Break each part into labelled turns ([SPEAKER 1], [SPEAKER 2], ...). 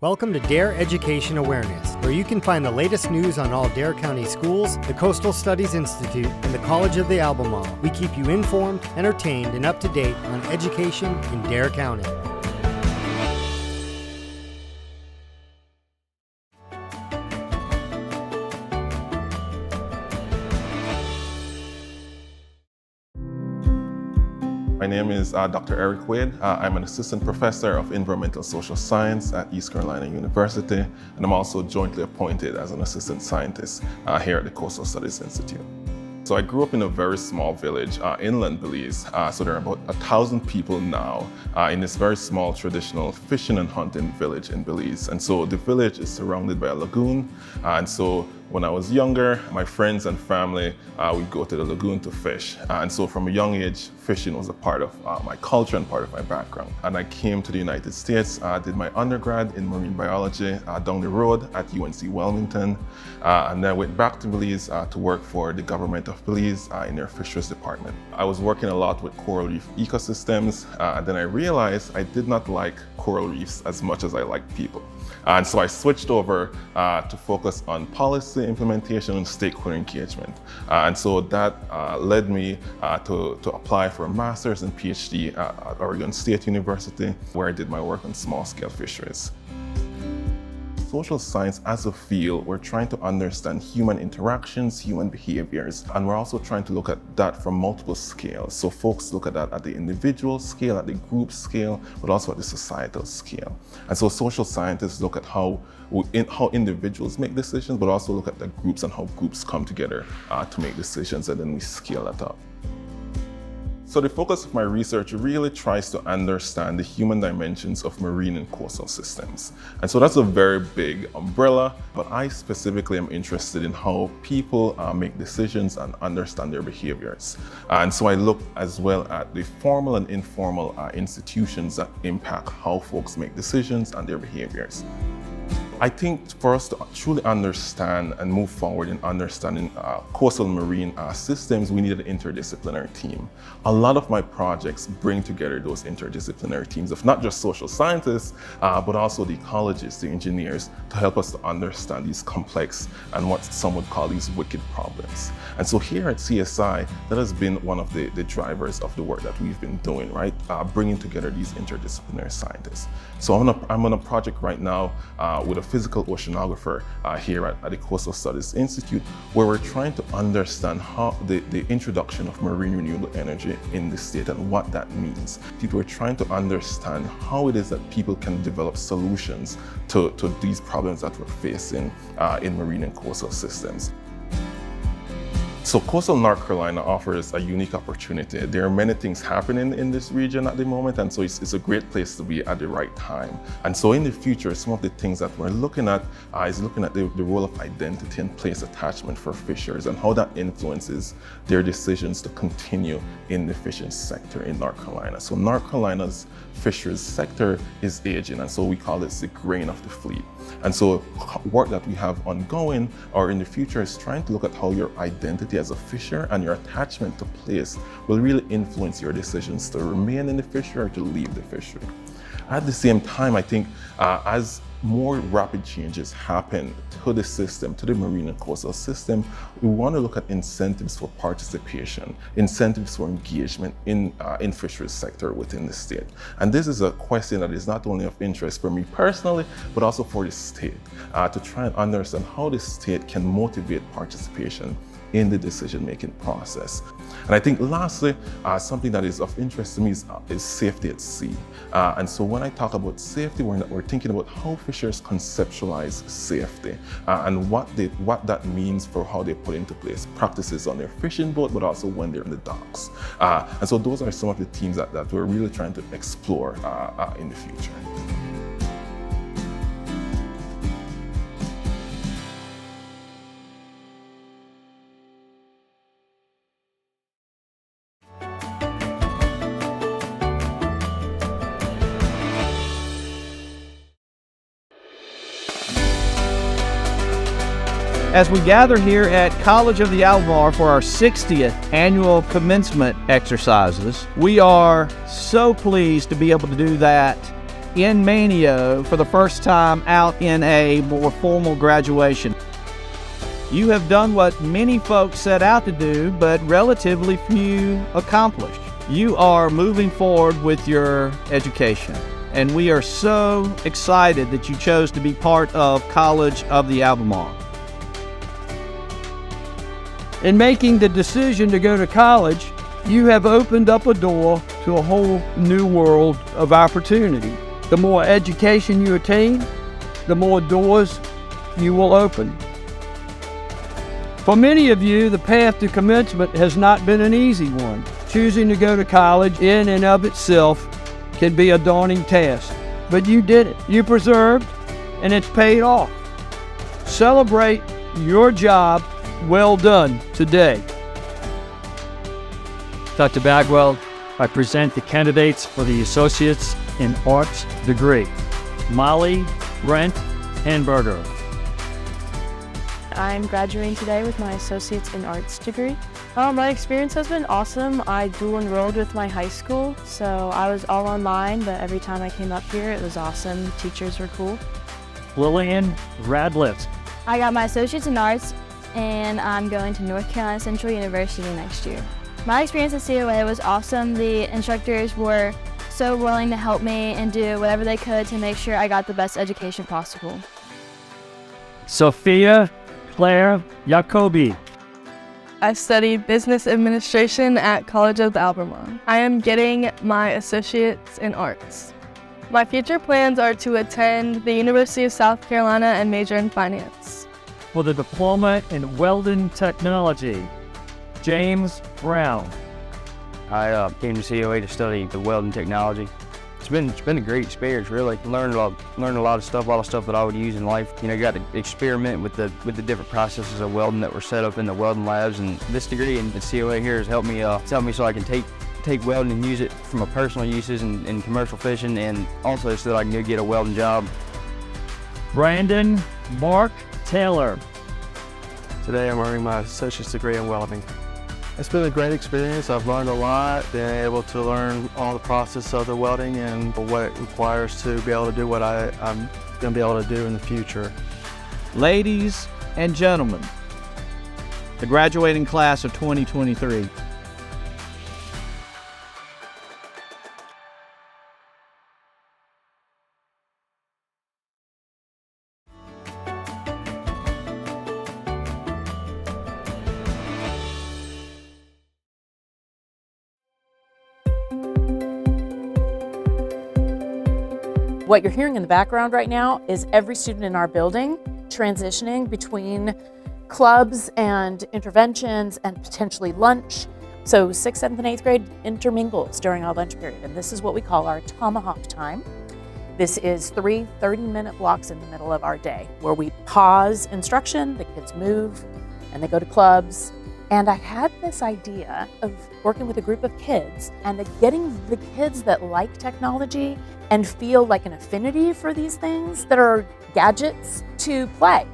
[SPEAKER 1] Welcome to Dare Education Awareness, where you can find the latest news on all Dare County schools, the Coastal Studies Institute, and the College of the Albemarle. We keep you informed, entertained, and up to date on education in Dare County.
[SPEAKER 2] My name is Dr. Eric Wade. I'm an assistant professor of environmental social science at East Carolina University, and I'm also jointly appointed as an assistant scientist here at the Coastal Studies Institute. So I grew up in a very small village, inland Belize. So there are about 1,000 people now in this very small traditional fishing and hunting village in Belize. And so the village is surrounded by a lagoon. And so when I was younger, my friends and family would go to the lagoon to fish. And so from a young age, fishing was a part of my culture and part of my background. And I came to the United States, did my undergrad in marine biology down the road at UNC Wilmington. And then I went back to Belize to work for the government of Belize in their fisheries department. I was working a lot with coral reef ecosystems. And then I realized I did not like coral reefs as much as I liked people. And so I switched over to focus on policy implementation and stakeholder engagement. And so that led me to apply for a master's and PhD at Oregon State University, where I did my work on small-scale fisheries. Social science as a field, we're trying to understand human interactions, human behaviors, and we're also trying to look at that from multiple scales. So folks look at that at the individual scale, at the group scale, but also at the societal scale. And so social scientists look at how individuals make decisions, but also look at the groups and how groups come together to make decisions, and then we scale that up. So the focus of my research really tries to understand the human dimensions of marine and coastal systems. And so that's a very big umbrella, but I specifically am interested in how people make decisions and understand their behaviors. And so I look as well at the formal and informal institutions that impact how folks make decisions and their behaviors. I think for us to truly understand and move forward in understanding coastal marine systems, we need an interdisciplinary team. A lot of my projects bring together those interdisciplinary teams of not just social scientists, but also the ecologists, the engineers, to help us to understand these complex and what some would call these wicked problems. And so here at CSI, that has been one of the drivers of the work that we've been doing, right? Bringing together these interdisciplinary scientists. So I'm on a project right now with a physical oceanographer here at the Coastal Studies Institute, where we're trying to understand how the introduction of marine renewable energy in the state and what that means. People are trying to understand how it is that people can develop solutions to these problems that we're facing in marine and coastal systems. So coastal North Carolina offers a unique opportunity. There are many things happening in this region at the moment, and so it's a great place to be at the right time. And so in the future, some of the things that we're looking at is looking at the role of identity and place attachment for fishers and how that influences their decisions to continue in the fishing sector in North Carolina. So North Carolina's fisheries sector is aging, and so we call it the grain of the fleet. And so work that we have ongoing or in the future is trying to look at how your identity as a fisher and your attachment to place will really influence your decisions to remain in the fishery or to leave the fishery. At the same time, I think as more rapid changes happen to the system, to the marine and coastal system, we want to look at incentives for participation, incentives for engagement in fisheries sector within the state. And this is a question that is not only of interest for me personally, but also for the state, to try and understand how the state can motivate participation in the decision-making process. And I think lastly, something that is of interest to me is safety at sea. And so when I talk about safety, we're thinking about how fishers conceptualize safety and what that means for how they put into place practices on their fishing boat, but also when they're in the docks. And so those are some of the themes that we're really trying to explore in the future.
[SPEAKER 3] As we gather here at College of the Albemarle for our 60th annual commencement exercises, we are so pleased to be able to do that in Manteo for the first time out in a more formal graduation. You have done what many folks set out to do, but relatively few accomplished. You are moving forward with your education, and we are so excited that you chose to be part of College of the Albemarle. In making the decision to go to college, you have opened up a door to a whole new world of opportunity. The more education you attain, the more doors you will open. For many of you, the path to commencement has not been an easy one. Choosing to go to college in and of itself can be a daunting task, but you did it. You persevered, and it's paid off. Celebrate your job well done today.
[SPEAKER 4] Dr. Bagwell, I present the candidates for the Associates in Arts degree. Molly Brent Hamburger.
[SPEAKER 5] I'm graduating today with my Associates in Arts degree. My experience has been awesome. I dual enrolled with my high school, so I was all online, but every time I came up here, it was awesome. Teachers were cool.
[SPEAKER 4] Lillian Radliff.
[SPEAKER 6] I got my Associates in Arts, and I'm going to North Carolina Central University next year. My experience at COA was awesome. The instructors were so willing to help me and do whatever they could to make sure I got the best education possible.
[SPEAKER 4] Sophia Claire Jacobi.
[SPEAKER 7] I studied business administration at College of the Albemarle. I am getting my Associates in Arts. My future plans are to attend the University of South Carolina and major in finance.
[SPEAKER 4] For the Diploma in Welding Technology, James Brown.
[SPEAKER 8] I came to COA to study the welding technology. It's been a great experience, really. Learned a lot of stuff that I would use in life. You know, you got to experiment with the different processes of welding that were set up in the welding labs. And this degree in COA here has helped me so I can take welding and use it from a personal uses in commercial fishing, and also so that I can go get a welding job.
[SPEAKER 4] Brandon Mark Taylor.
[SPEAKER 9] Today I'm earning my associate's degree in welding. It's been a great experience. I've learned a lot, been able to learn all the process of the welding and what it requires to be able to do what I'm going to be able to do in the future.
[SPEAKER 3] Ladies and gentlemen, the graduating class of 2023.
[SPEAKER 10] What you're hearing in the background right now is every student in our building transitioning between clubs and interventions and potentially lunch. So 6th, 7th, and 8th grade intermingles during our lunch period, and this is what we call our tomahawk time. This is 3 30-minute blocks in the middle of our day where we pause instruction, the kids move, and they go to clubs. And I had this idea of working with a group of kids and getting the kids that like technology and feel like an affinity for these things that are gadgets to play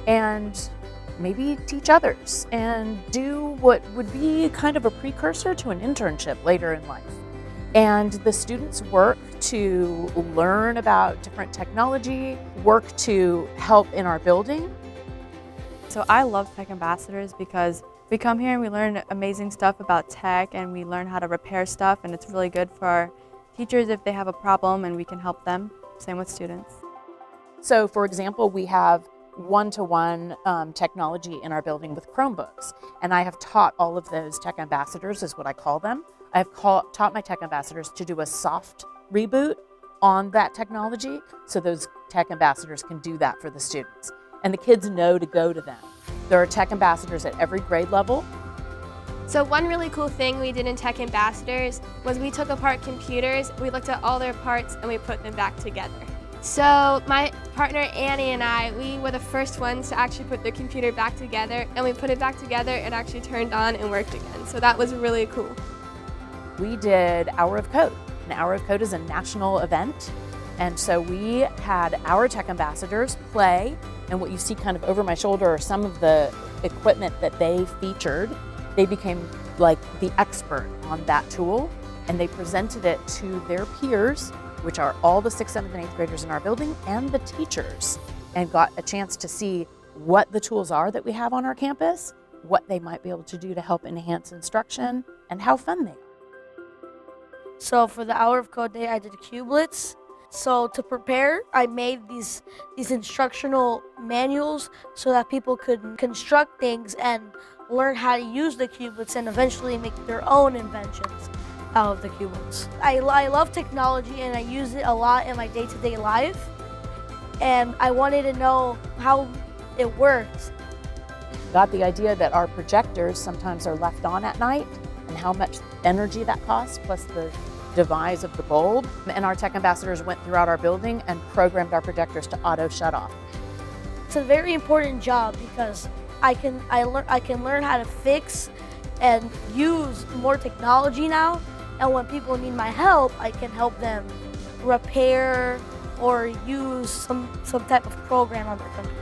[SPEAKER 10] and maybe teach others and do what would be kind of a precursor to an internship later in life. And the students work to learn about different technology, work to help in our building.
[SPEAKER 5] So I love Tech Ambassadors because we come here and we learn amazing stuff about tech, and we learn how to repair stuff, and it's really good for our teachers if they have a problem and we can help them. Same with students.
[SPEAKER 10] So for example, we have one-to-one technology in our building with Chromebooks, and I have taught all of those Tech Ambassadors, is what I call them. I have taught my Tech Ambassadors to do a soft reboot on that technology, so those Tech Ambassadors can do that for the students. And the kids know to go to them. There are Tech Ambassadors at every grade level.
[SPEAKER 11] So one really cool thing we did in Tech Ambassadors was we took apart computers, we looked at all their parts, and we put them back together. So my partner Annie and I, we were the first ones to actually put their computer back together, and we put it back together and actually turned on and worked again. So that was really cool.
[SPEAKER 10] We did Hour of Code. An Hour of Code is a national event. And so we had our Tech Ambassadors play, and what you see kind of over my shoulder are some of the equipment that they featured. They became like the expert on that tool, and they presented it to their peers which are all the 6th, 7th, and 8th graders in our building and the teachers, and got a chance to see what the tools are that we have on our campus, what they might be able to do to help enhance instruction, and how fun they are.
[SPEAKER 12] So for the Hour of Code Day, I did cubelets. So to prepare, I made these instructional manuals so that people could construct things and learn how to use the cubelets and eventually make their own inventions out of the cubelets. I love technology and I use it a lot in my day-to-day life. And I wanted to know how it works.
[SPEAKER 10] Got the idea that our projectors sometimes are left on at night and how much energy that costs, plus the device of the bulb. And our tech ambassadors went throughout our building and programmed our projectors to auto shut off.
[SPEAKER 12] It's a very important job because I can learn how to fix and use more technology now. And when people need my help, I can help them repair or use some type of program on their computer.